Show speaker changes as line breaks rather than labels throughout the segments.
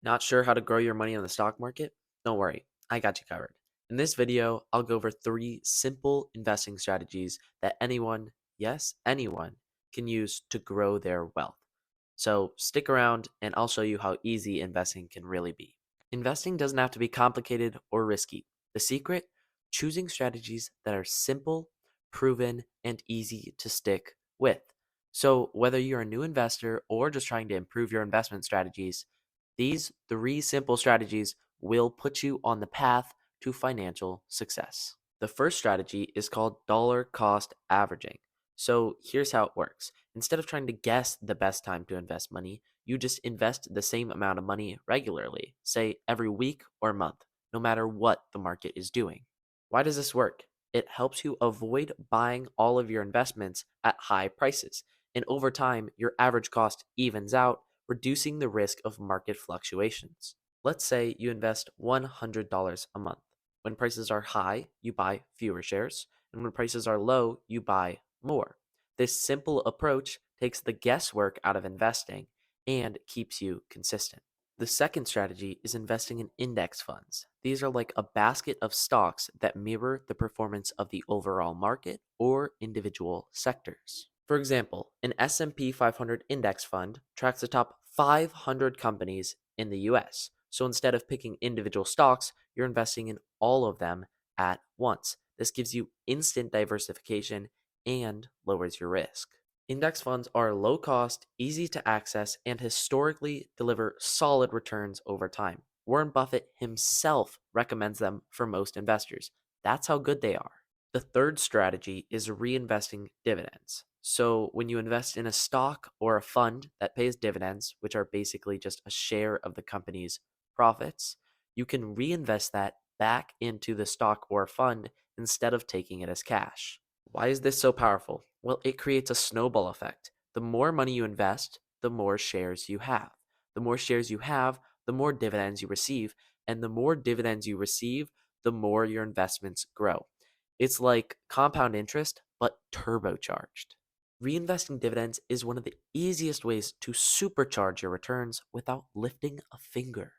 Not sure how to grow your money on the stock market? Don't worry, I got you covered. In this video, I'll go over 3 simple investing strategies that anyone, yes, anyone, can use to grow their wealth. So stick around and I'll show you how easy investing can really be. Investing doesn't have to be complicated or risky. The secret? Choosing strategies that are simple, proven, and easy to stick with. So, whether you're a new investor or just trying to improve your investment strategies, these 3 simple strategies will put you on the path to financial success. The first strategy is called dollar cost averaging. So here's how it works. Instead of trying to guess the best time to invest money, you just invest the same amount of money regularly, say every week or month, no matter what the market is doing. Why does this work? It helps you avoid buying all of your investments at high prices. And over time, your average cost evens out, reducing the risk of market fluctuations. Let's say you invest $100 a month. When prices are high, you buy fewer shares, and when prices are low, you buy more. This simple approach takes the guesswork out of investing and keeps you consistent. The second strategy is investing in index funds. These are like a basket of stocks that mirror the performance of the overall market or individual sectors. For example, an S&P 500 index fund tracks the top 500 companies in the US. So instead of picking individual stocks, you're investing in all of them at once. This gives you instant diversification and lowers your risk. Index funds are low cost, easy to access, and historically deliver solid returns over time. Warren Buffett himself recommends them for most investors. That's how good they are. The third strategy is reinvesting dividends. So, when you invest in a stock or a fund that pays dividends, which are basically just a share of the company's profits, you can reinvest that back into the stock or fund instead of taking it as cash. Why is this so powerful? Well, it creates a snowball effect. The more money you invest, the more shares you have. The more shares you have, the more dividends you receive. And the more dividends you receive, the more your investments grow. It's like compound interest, but turbocharged. Reinvesting dividends is one of the easiest ways to supercharge your returns without lifting a finger.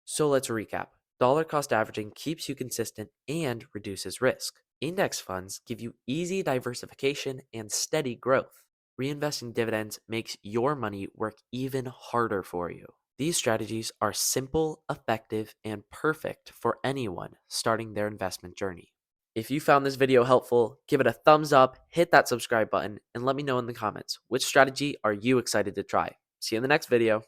So let's recap. Dollar cost averaging keeps you consistent and reduces risk. Index funds give you easy diversification and steady growth. Reinvesting dividends makes your money work even harder for you. These strategies are simple, effective, and perfect for anyone starting their investment journey. If you found this video helpful, give it a thumbs up, hit that subscribe button, and let me know in the comments which strategy are you excited to try. See you in the next video.